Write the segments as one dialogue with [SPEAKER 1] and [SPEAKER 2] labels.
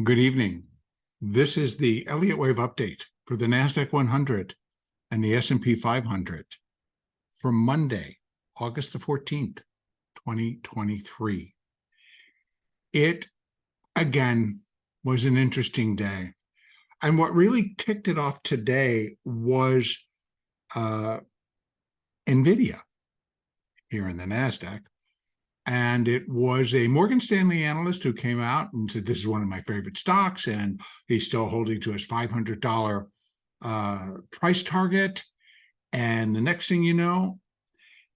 [SPEAKER 1] Good evening. This is the Elliott Wave update for the NASDAQ 100 and the S&P 500 for Monday, August the 14th, 2023. It, again, was an interesting day. And what really ticked it off today was NVIDIA here in the NASDAQ. And it was a Morgan Stanley analyst who came out and said, this is one of my favorite stocks, and he's still holding to his $500 price target. And the next thing you know,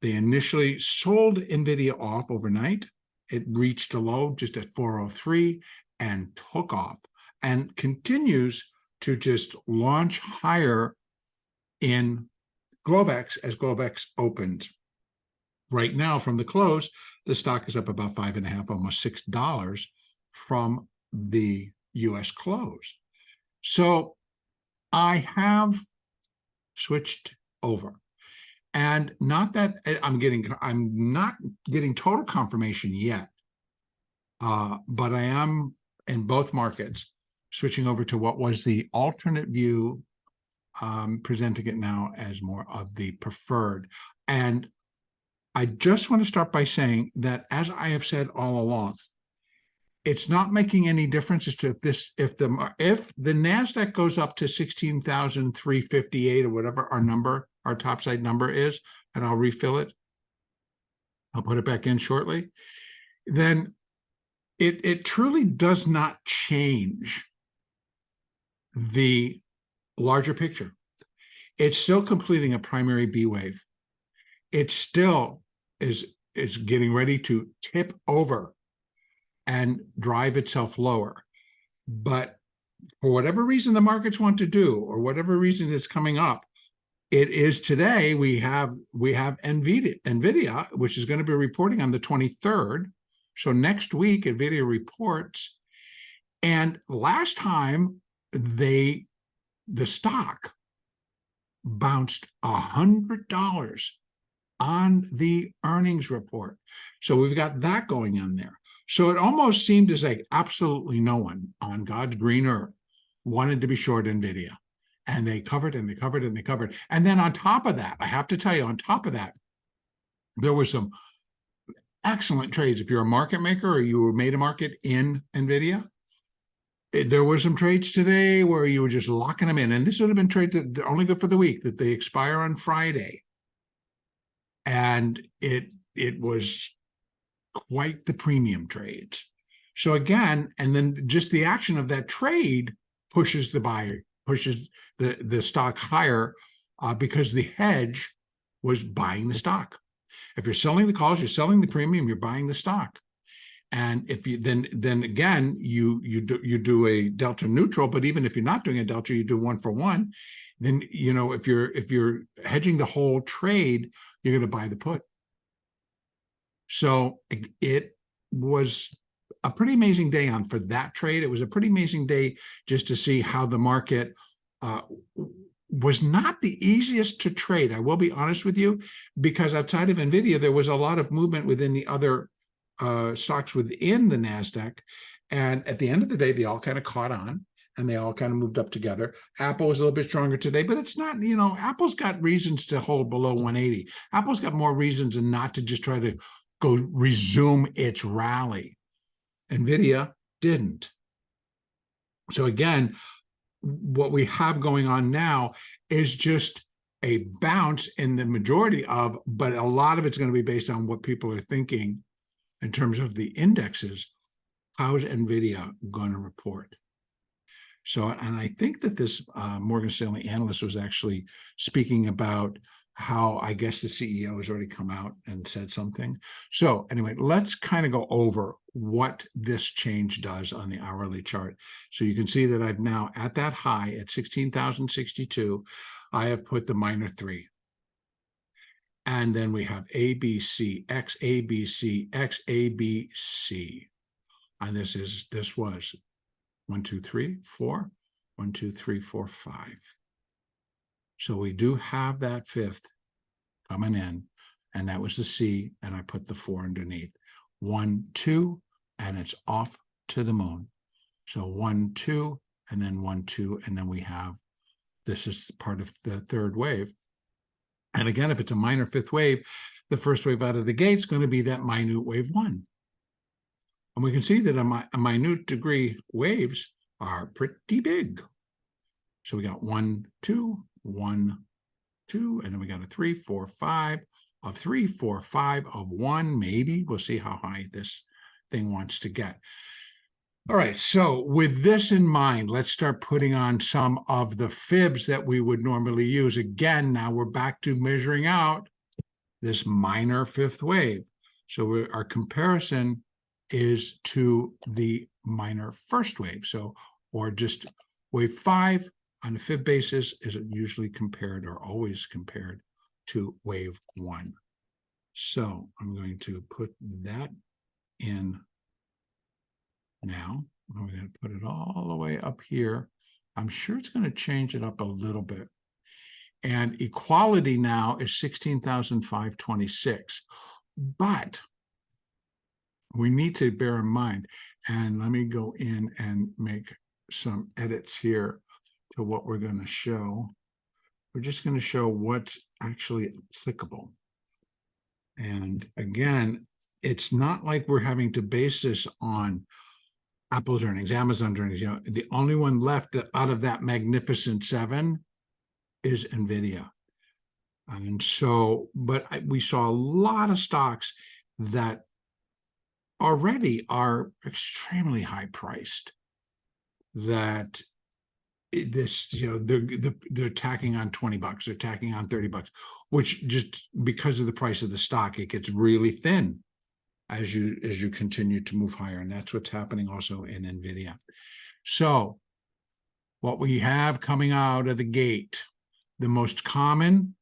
[SPEAKER 1] they initially sold NVIDIA off overnight. It reached a low just at 403 and took off and continues to just launch higher in Globex as Globex opened. Right now, from the close, the stock is up about 5.5, almost $6 from the U.S. close. So I have switched over, and not that I'm not getting total confirmation yet, but I am in both markets switching over to what was the alternate view, presenting it now as more of the preferred. And I just want to start by saying that, as I have said all along, it's not making any difference as to if the NASDAQ goes up to 16,358 or whatever our topside number is, and I'll refill it. I'll put it back in shortly. Then it truly does not change the larger picture. It's still completing a primary B wave. It still is getting ready to tip over and drive itself lower. But for whatever reason the markets want to do, or whatever reason it's coming up, it is today we have NVIDIA, which is going to be reporting on the 23rd. So next week, NVIDIA reports. And last time the stock bounced $100 on the earnings report. So we've got that going on there. So it almost seemed as like absolutely no one on God's green earth wanted to be short NVIDIA. And they covered and they covered and they covered. And then on top of that, I have to tell you, on top of that, there were some excellent trades. If you're a market maker or you made a market in NVIDIA, there were some trades today where you were just locking them in. And this would have been trades that are only good for the week, that they expire on Friday. And it was quite the premium trades. So again, and then just the action of that trade pushes the buyer, pushes the stock higher, because the hedge was buying the stock. If you're selling the calls, you're selling the premium, you're buying the stock. And if you then again you do a delta neutral, but even if you're not doing a delta, you do 1 for 1. Then if you're hedging the whole trade, you're going to buy the put. So it was a pretty amazing day for that trade. It was a pretty amazing day just to see how the market was not the easiest to trade. I will be honest with you, because outside of NVIDIA, there was a lot of movement within the other stocks within the NASDAQ. And at the end of the day, they all kind of caught on and they all kind of moved up together. Apple was a little bit stronger today, but it's not, Apple's got reasons to hold below 180. Apple's got more reasons than not to just try to go resume its rally. NVIDIA didn't. So again, what we have going on now is just a bounce in the majority of, but a lot of it's going to be based on what people are thinking in terms of the indexes. How's NVIDIA going to report? So, and I think that this Morgan Stanley analyst was actually speaking about how, I guess, the CEO has already come out and said something. So anyway, let's kind of go over what this change does on the hourly chart. So you can see that I've now, at that high at 16,062, I have put the -3. And then we have ABC, X, ABC, X, ABC. And this was 1, 2, 3, 4, 1, 2, 3, 4, 5. So we do have that fifth coming in, and that was the C, and I put the 4 underneath. 1, 2, and it's off to the moon. So 1, 2, and then 1, 2, and then we have, this is part of the third wave. And again, if it's a minor fifth wave, the first wave out of the gate is going to be that minute wave 1. And we can see that a minute degree waves are pretty big. So we got 1, 2, 1, 2, and then we got a 3, 4, 5 of 3, 4, 5 of 1, maybe. We'll see how high this thing wants to get. All right, so with this in mind, let's start putting on some of the fibs that we would normally use. Again, now we're back to measuring out this minor fifth wave. So our comparison is to the minor first wave. So, or just wave 5 on a fib basis is usually compared or always compared to wave 1. So I'm going to put that in now. I'm going to put it all the way up here. I'm sure it's going to change it up a little bit. And equality now is 16,526. But we need to bear in mind, and let me go in and make some edits here to what we're going to show. We're just going to show what's actually applicable. And again, it's not like we're having to base this on Apple's earnings, Amazon's earnings. You know, the only one left out of that magnificent 7 is NVIDIA. And so, but we saw a lot of stocks that already are extremely high priced, that this, you know, they're tacking on $20, they're tacking on $30, which just because of the price of the stock, it gets really thin as you continue to move higher. And that's what's happening also in NVIDIA. So what we have coming out of the gate, the most common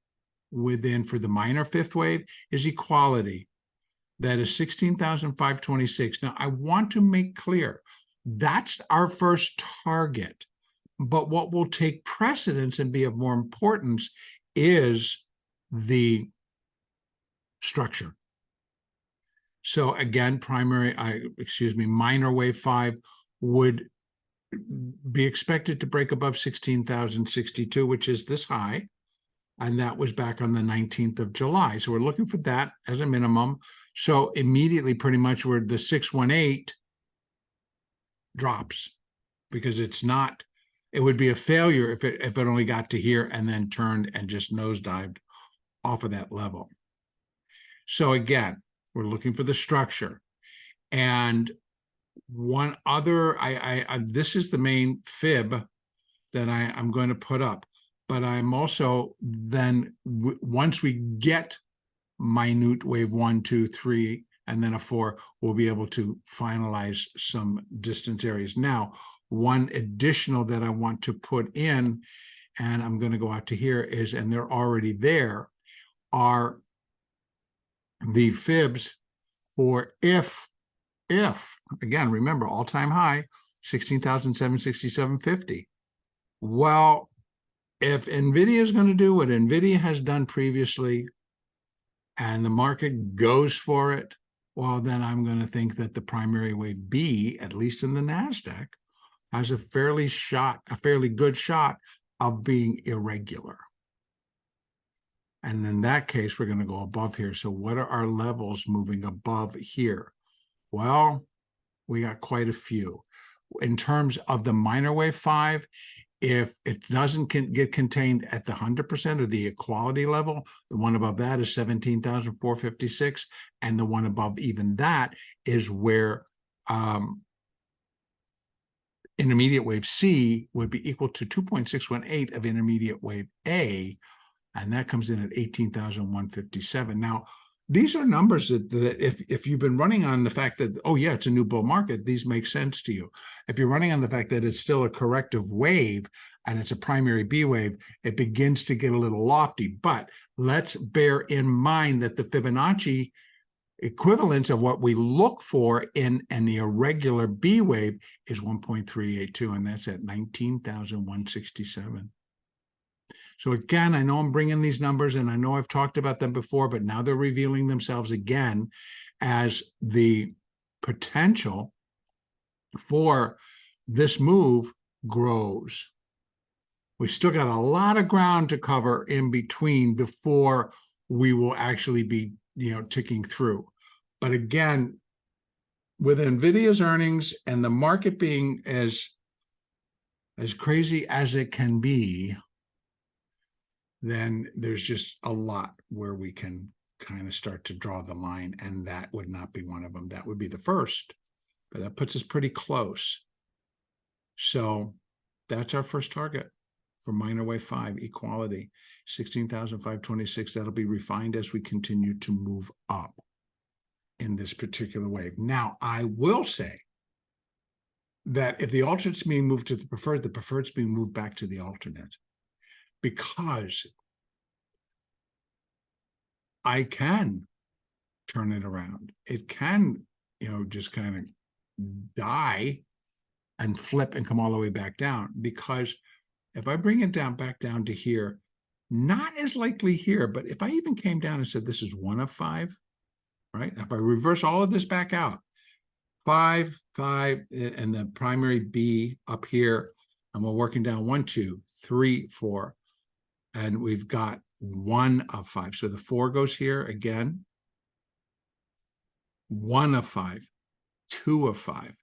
[SPEAKER 1] within for the minor fifth wave is equality. That is 16,526. Now, I want to make clear that's our first target. But what will take precedence and be of more importance is the structure. So again, minor wave 5 would be expected to break above 16,062, which is this high. And that was back on the 19th of July. So we're looking for that as a minimum. So immediately, pretty much where the 618 drops, because it's not, it would be a failure if it only got to here and then turned and just nosedived off of that level. So again, we're looking for the structure. And one other, this is the main fib that I'm going to put up. But I'm also then, once we get minute wave 1, 2, 3, and then a 4, we'll be able to finalize some distance areas. Now, one additional that I want to put in, and I'm going to go out to here, is, and they're already there, are the fibs for if, again, remember, all-time high, 16,767.50. Well, if NVIDIA is going to do what NVIDIA has done previously, and the market goes for it, well, then I'm going to think that the primary wave B, at least in the NASDAQ, has a fairly good shot of being irregular. And in that case, we're going to go above here. So what are our levels moving above here? Well, we got quite a few. In terms of the minor wave 5, if it doesn't get contained at the 100% of the equality level, the one above that is 17,456, and the one above even that is where intermediate wave C would be equal to 2.618 of intermediate wave A, and that comes in at 18,157. Now, these are numbers that if you've been running on the fact that, oh yeah, it's a new bull market, these make sense to you. If you're running on the fact that it's still a corrective wave and it's a primary B wave, it begins to get a little lofty. But let's bear in mind that the Fibonacci equivalence of what we look for in an irregular B wave is 1.382, and that's at 19,167. So again, I know I'm bringing these numbers, and I know I've talked about them before, but now they're revealing themselves again as the potential for this move grows. We still got a lot of ground to cover in between before we will actually be, ticking through. But again, with NVIDIA's earnings and the market being as crazy as it can be, then there's just a lot where we can kind of start to draw the line, and that would not be one of them. That would be the first, but that puts us pretty close. So that's our first target for minor wave 5, equality, 16,526. That'll be refined as we continue to move up in this particular wave. Now, I will say that if the alternate's being moved to the preferred's being moved back to the alternate, because I can turn it around. It can, just kind of die and flip and come all the way back down, because if I bring it back down to here, not as likely here, but if I even came down and said this is 1 of 5, right? If I reverse all of this back out, 5, 5, and the primary B up here, and we're working down 1, 2, 3, 4, and we've got 1 of 5. So the 4 goes here again, 1 of 5, 2 of 5.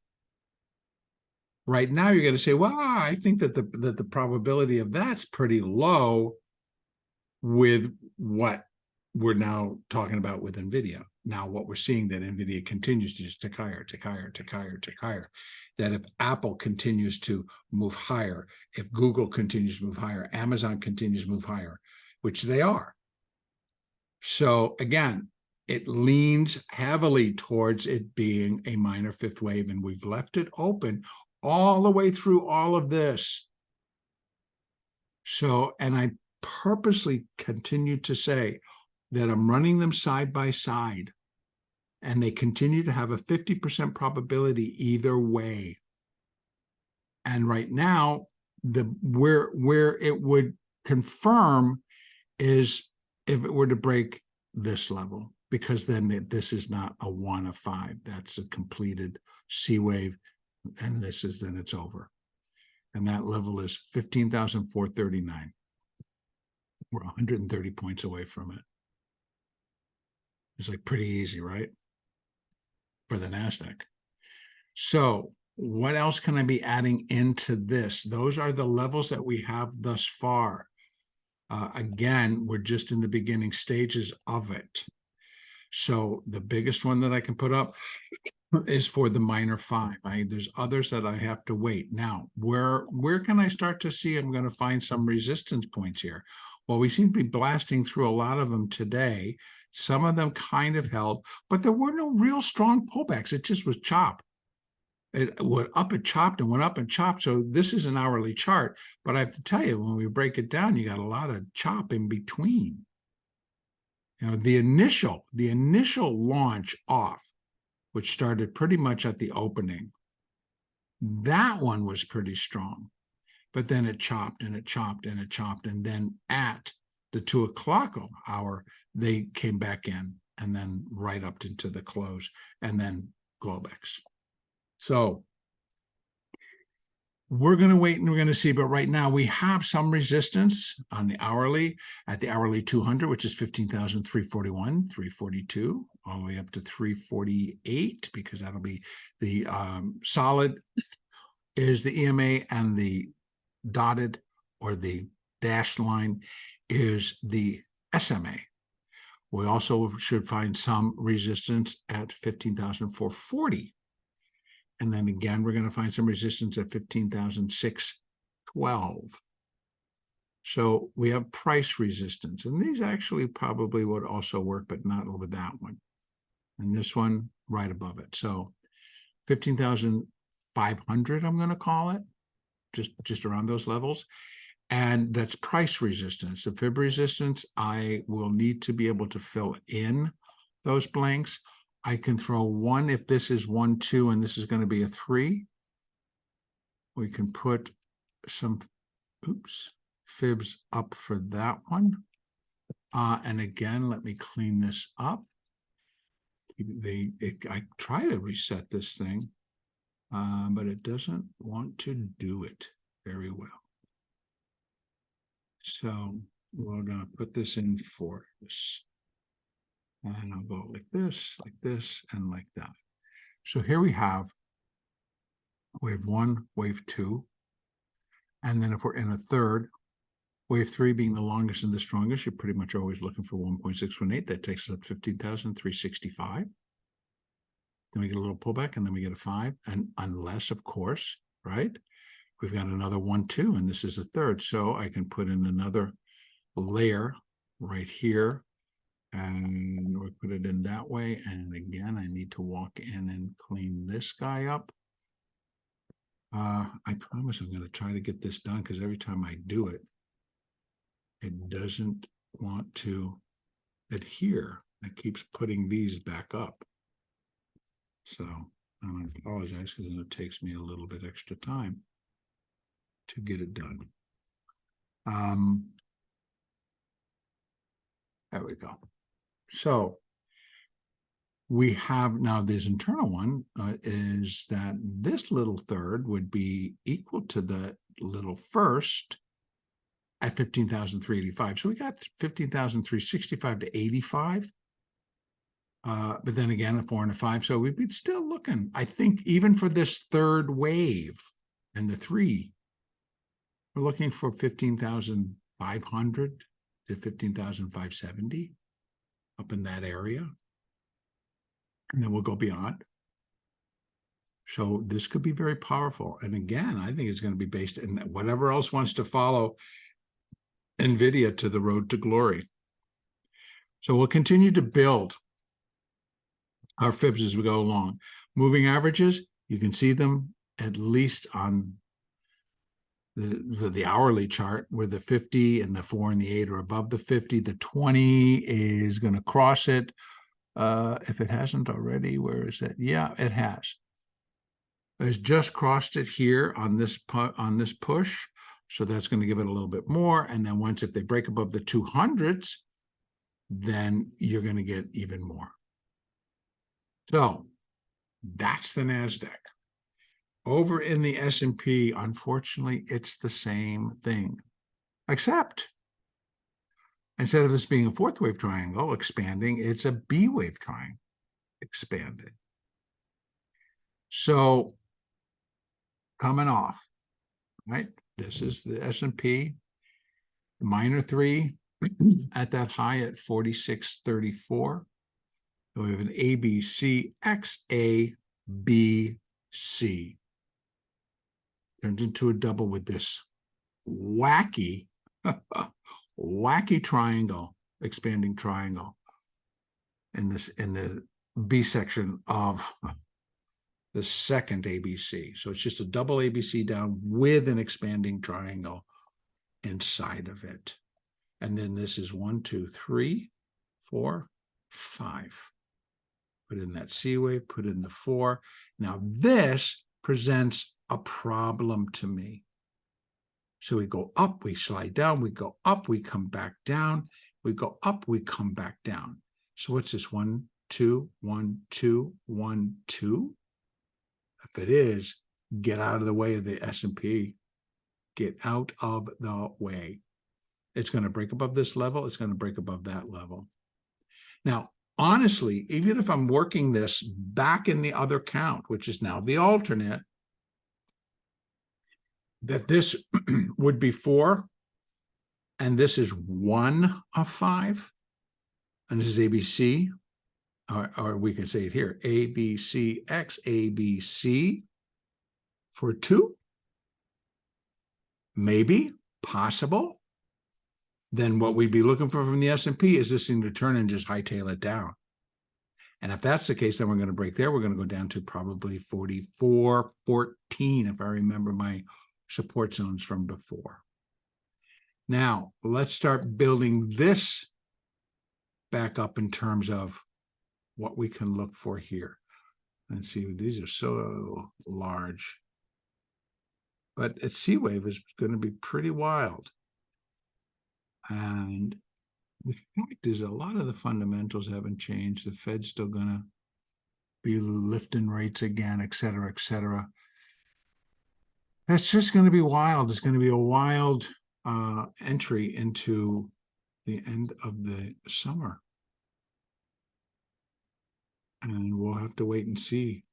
[SPEAKER 1] Right now, you're going to say, well, I think that the probability of that's pretty low with what we're now talking about with NVIDIA. Now, what we're seeing that NVIDIA continues to just tick higher, tick higher, tick higher, tick higher. That if Apple continues to move higher, if Google continues to move higher, Amazon continues to move higher, which they are. So again, it leans heavily towards it being a minor 5th wave, and we've left it open all the way through all of this. So, and I purposely continue to say that I'm running them side by side, and they continue to have a 50% probability either way. And right now, where it would confirm is if it were to break this level, because then this is not a 1 of 5. That's a completed C wave, and then it's over. And that level is 15,439. We're 130 points away from it. It's like pretty easy, right? For the NASDAQ. So what else can I be adding into this? Those are the levels that we have thus far. Again, we're just in the beginning stages of it. So the biggest one that I can put up is for the minor 5. There's others that I have to wait. Now, where can I start to see I'm going to find some resistance points here? Well, we seem to be blasting through a lot of them today. Some of them kind of held, but there were no real strong pullbacks. It just was chop. It went up and chopped and went up and chopped. So this is an hourly chart, but I have to tell you, when we break it down, you got a lot of chop in between. The initial launch off, which started pretty much at the opening, that one was pretty strong. But then it chopped and it chopped and it chopped. And then at the 2 o'clock hour, they came back in, and then right up into the close, and then Globex. So we're going to wait and we're going to see. But right now we have some resistance on the hourly, at the hourly 200, which is 15,341, 342, all the way up to 348, because that'll be the solid is the EMA, and the dotted or the dashed line is the SMA. We also should find some resistance at 15,440. And then again, we're going to find some resistance at 15,612. So we have price resistance. And these actually probably would also work, but not with that one. And this one right above it. So 15,500, I'm going to call it, just around those levels. And that's price resistance. The fib resistance, I will need to be able to fill in those blanks. I can throw 1 if this is 1, 2, and this is going to be a 3. We can put some fibs up for that one. And again, let me clean this up. I try to reset this thing. but it doesn't want to do it very well. So we're going to put this in for this. And I'll go like this, and like that. So here we have wave 1, wave 2. And then if we're in a third, wave 3 being the longest and the strongest, you're pretty much always looking for 1.618. That takes us up 15,365. Then we get a little pullback, and then we get a 5. And unless, of course, right, we've got another 1, 2, and this is a third. So I can put in another layer right here, and we put it in that way. And again, I need to walk in and clean this guy up. I promise I'm going to try to get this done, because every time I do it, it doesn't want to adhere. It keeps putting these back up. So I apologize, because it takes me a little bit extra time to get it done. There we go. So we have now this internal one is that this little third would be equal to the little first at 15,385. So we got 15,365 to 85. But then again, a 4 and a 5. So we'd be still looking, I think, even for this third wave and the 3, we're looking for 15,500 to 15,570 up in that area. And then we'll go beyond. So this could be very powerful. And again, I think it's going to be based in whatever else wants to follow NVIDIA to the road to glory. So we'll continue to build our fibs as we go along. Moving averages, you can see them at least on the hourly chart, where the 50 and the 4 and the 8 are above the 50. The 20 is going to cross it. If it hasn't already, where is it? Yeah, it has. It's just crossed it here on this push. So that's going to give it a little bit more. And then once, if they break above the 200s, then you're going to get even more. So that's the NASDAQ. Over in the S&P, unfortunately, it's the same thing, except instead of this being a fourth wave triangle expanding, it's a B wave triangle expanding. So coming off, right? This is the S&P, the minor 3 at that high at 4634. So we have an A, B, C, X, A, B, C. Turns into a double with this wacky, wacky triangle, expanding triangle in the B section of the second ABC. So it's just a double ABC down with an expanding triangle inside of it. And then this is 1, 2, 3, 4, 5. Put in that C wave, put in the 4. Now this presents a problem to me. So we go up, we slide down, we go up, we come back down, we go up, we come back down. So what's this? 1, 2, 1, 2, 1, 2. If it is, get out of the way of the S&P. Get out of the way. It's going to break above this level. It's going to break above that level. Now, honestly, even if I'm working this back in the other count, which is now the alternate, that this would be 4, and this is 1 of 5, and this is ABC, or we can say it here, ABCX, ABC for 2, maybe, possible. Then what we'd be looking for from the S&P is this thing to turn and just hightail it down. And if that's the case, then we're going to break there. We're going to go down to probably 44.14, if I remember my support zones from before. Now, let's start building this back up in terms of what we can look for here. And see, these are so large. But a C wave is going to be pretty wild. And the fact is, a lot of the fundamentals haven't changed. The Fed's still going to be lifting rates again, et cetera, et cetera. That's just going to be wild. It's going to be a wild entry into the end of the summer. And we'll have to wait and see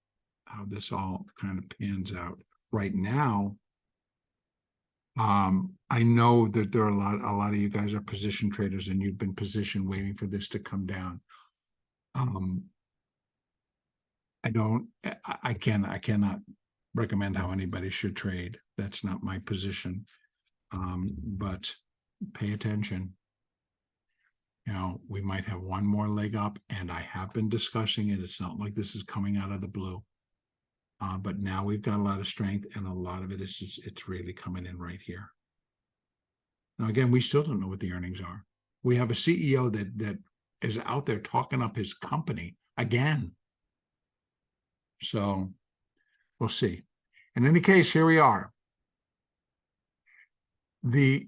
[SPEAKER 1] how this all kind of pans out. Right now, I know that there are a lot of you guys are position traders and you've been positioned waiting for this to come down. I cannot recommend how anybody should trade. That's not my position. But pay attention. You know, we might have one more leg up, and I have been discussing it. It's not like this is coming out of the blue. But now we've got a lot of strength, and a lot of it is just, it's really coming in right here. Now, again, we still don't know what the earnings are. We have a CEO that is out there talking up his company again. So we'll see. In any case, here we are. The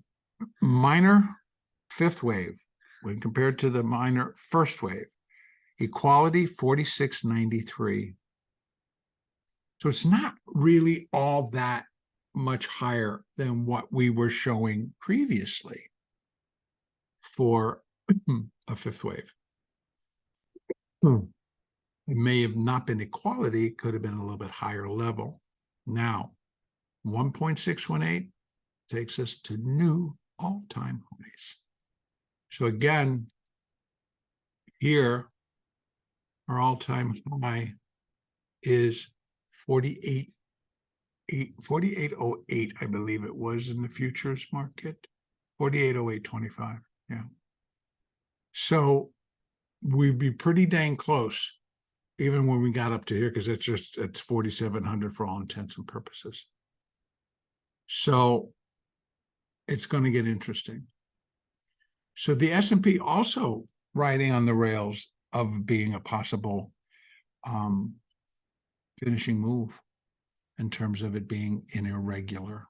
[SPEAKER 1] minor fifth wave, when compared to the minor first wave, equality 46.93. So it's not really all that much higher than what we were showing previously for a fifth wave. It may have not been equality, it could have been a little bit higher level. Now, 1.618 takes us to new all-time highs. So again, here, our all-time high is 48.08, I believe it was in the futures market. 48.0825, yeah. So we'd be pretty dang close, even when we got up to here, because it's 4,700 for all intents and purposes. So it's going to get interesting. So the S&P also riding on the rails of being a possible finishing move in terms of it being an irregular.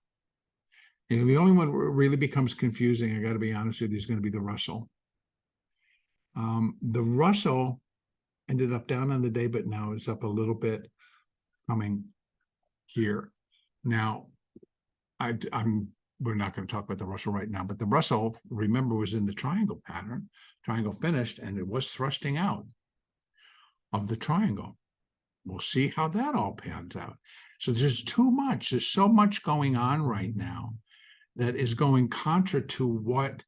[SPEAKER 1] You know, the only one where it really becomes confusing, I got to be honest with you, is going to be the Russell. The Russell ended up down on the day, but now it's up a little bit coming here. Now, we're not going to talk about the Russell right now, but the Russell, remember, was in the triangle pattern. Triangle finished, and it was thrusting out of the triangle. We'll see how that all pans out. So there's too much. There's so much going on right now that is going contra to what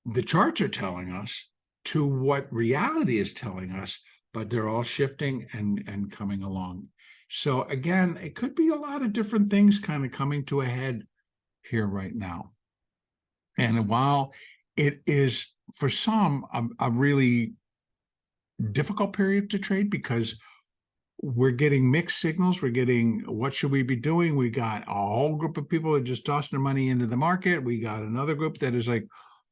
[SPEAKER 1] the charts are telling us, to what reality is telling us, but they're all shifting and coming along. So again, it could be a lot of different things kind of coming to a head here right now. And while it is for some a really difficult period to trade, because we're getting mixed signals, we're getting what should we be doing? We got a whole group of people that are just tossing their money into the market. We got another group that is like,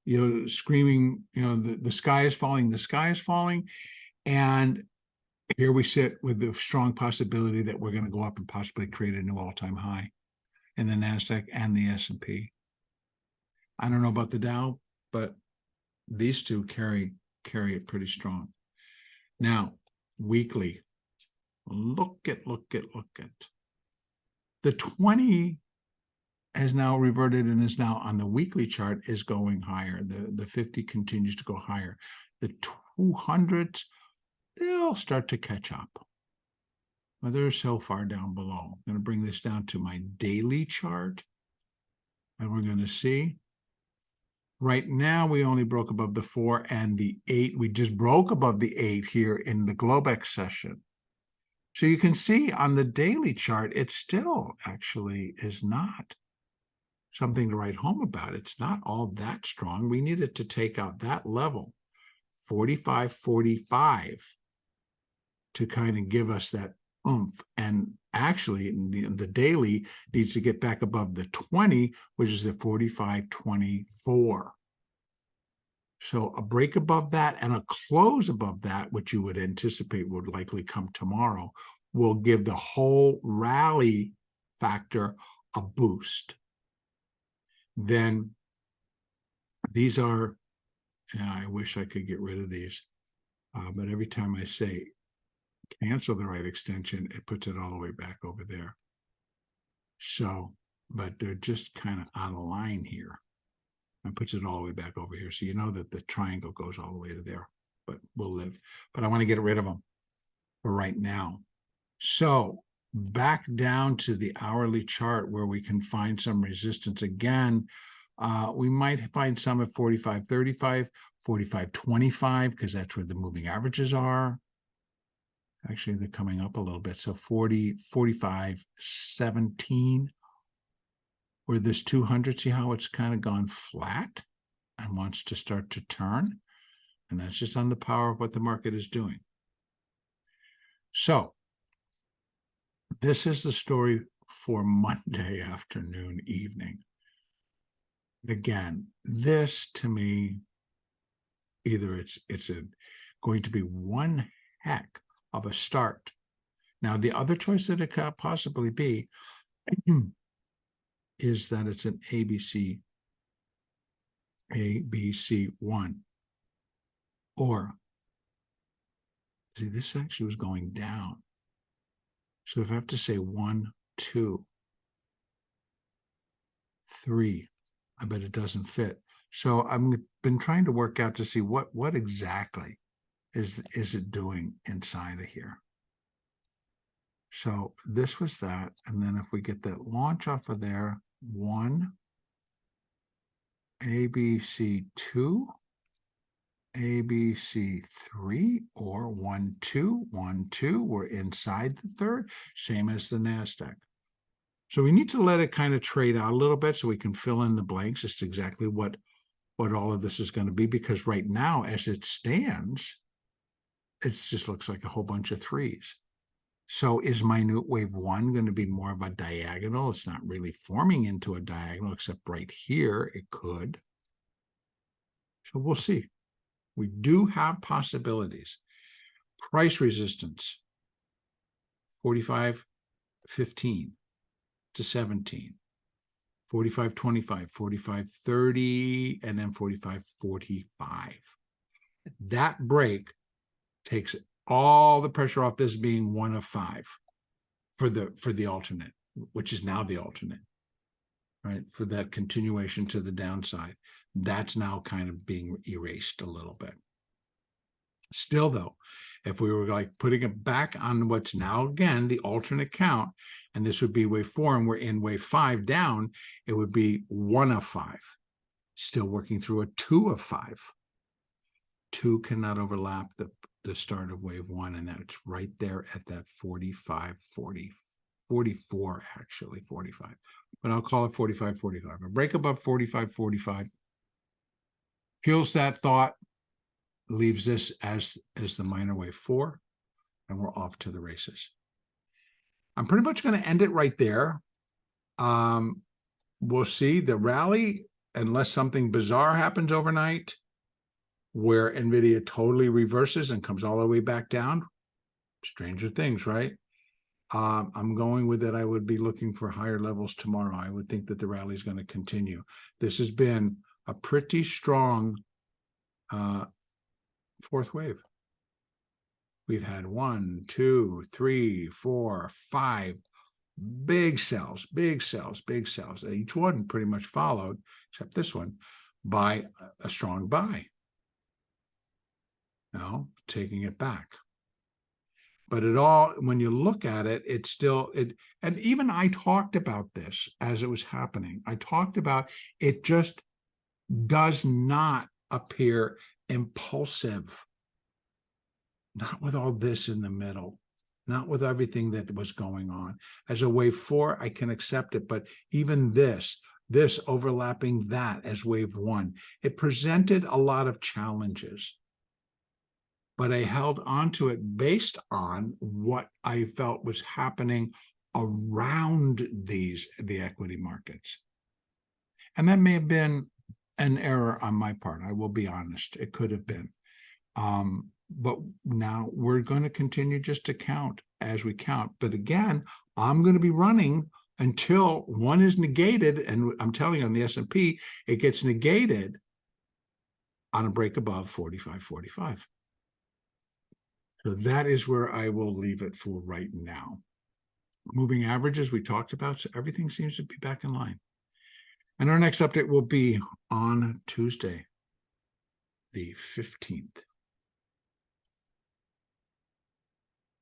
[SPEAKER 1] you know, screaming, you know, the sky is falling, the sky is falling. And here we sit with the strong possibility that we're going to go up and possibly create a new all-time high in the NASDAQ and the S&P. I don't know about the Dow, but these two carry it pretty strong. Now, weekly, look at. The 20 has now reverted and is now on the weekly chart is going higher. The 50 continues to go higher. The 200s, they'll start to catch up. But they're so far down below. I'm going to bring this down to my daily chart. And we're going to see. Right now, we only broke above the 4 and the 8. We just broke above the 8 here in the Globex session. So you can see on the daily chart, it still actually is not something to write home about. It's not all that strong. We needed to take out that level, 45.45, to kind of give us that oomph. And actually, the daily needs to get back above the 20, which is the 45.24. So a break above that and a close above that, which you would anticipate would likely come tomorrow, will give the whole rally factor a boost. Then these are, I wish I could get rid of these, but every time I say cancel the right extension, it puts it all the way back over there. So, but they're just kind of out of line here and puts it all the way back over here. So you know that the triangle goes all the way to there, but we'll live. But I want to get rid of them for right now. So back down to the hourly chart where we can find some resistance again. We might find some at 45.35, 45.25, because that's where the moving averages are. Actually, they're coming up a little bit. So 40, 45.17, where this 200, see how it's kind of gone flat and wants to start to turn? And that's just on the power of what the market is doing. So this is the story for Monday afternoon, evening. Again, this to me, either it's going to be one heck of a start. Now, the other choice that it could possibly be is that it's an ABC1. Or, see, this actually was going down. So if I have to say 1, 2, 3, I bet it doesn't fit. So I've been trying to work out to see what exactly is it doing inside of here. So this was that. And then if we get that launch off of there, 1, ABC2, ABC3, or 1, 2, 1, 2, we're inside the third, same as the NASDAQ. So we need to let it kind of trade out a little bit so we can fill in the blanks as to exactly what all of this is going to be, because right now, as it stands, it just looks like a whole bunch of threes. So is minute wave 1 going to be more of a diagonal? It's not really forming into a diagonal, except right here it could. So we'll see. We do have possibilities. Price resistance, 45.15 to 17, 45.25, 45.30, and then 45.45. That break takes all the pressure off this being 1 of 5 for the alternate, which is now the alternate, right? For that continuation to the downside, that's now kind of being erased a little bit. Still, though, if we were like putting it back on what's now again the alternate count, and this would be wave 4, and we're in wave 5 down, it would be 1 of 5, still working through a 2 of 5. 2 cannot overlap the start of wave 1, and that's right there at that 45, 40, 44, actually 45, but I'll call it 45, 45. A break above 45, 45 kills that thought, leaves this as the minor wave 4, and we're off to the races. I'm pretty much going to end it right there. We'll see the rally, unless something bizarre happens overnight, where NVIDIA totally reverses and comes all the way back down. Stranger things, right? I'm going with it. I would be looking for higher levels tomorrow. I would think that the rally is going to continue. This has been a pretty strong fourth wave. We've had 1, 2, 3, 4, 5 big sells, big sells, big sells. Each one pretty much followed, except this one, by a strong buy. Now, taking it back. But it all, when you look at it, it's still, and even I talked about this as it was happening. I talked about it just does not appear impulsive. Not with all this in the middle, not with everything that was going on. As a wave 4, I can accept it, but even this overlapping that as wave 1, it presented a lot of challenges. But I held on to it based on what I felt was happening around the equity markets. And that may have been an error on my part. I will be honest. It could have been. But now we're going to continue just to count as we count. But again, I'm going to be running until one is negated. And I'm telling you, on the S&P, it gets negated on a break above 45.45. So that is where I will leave it for right now. Moving averages we talked about, so everything seems to be back in line. And our next update will be on Tuesday, the 15th.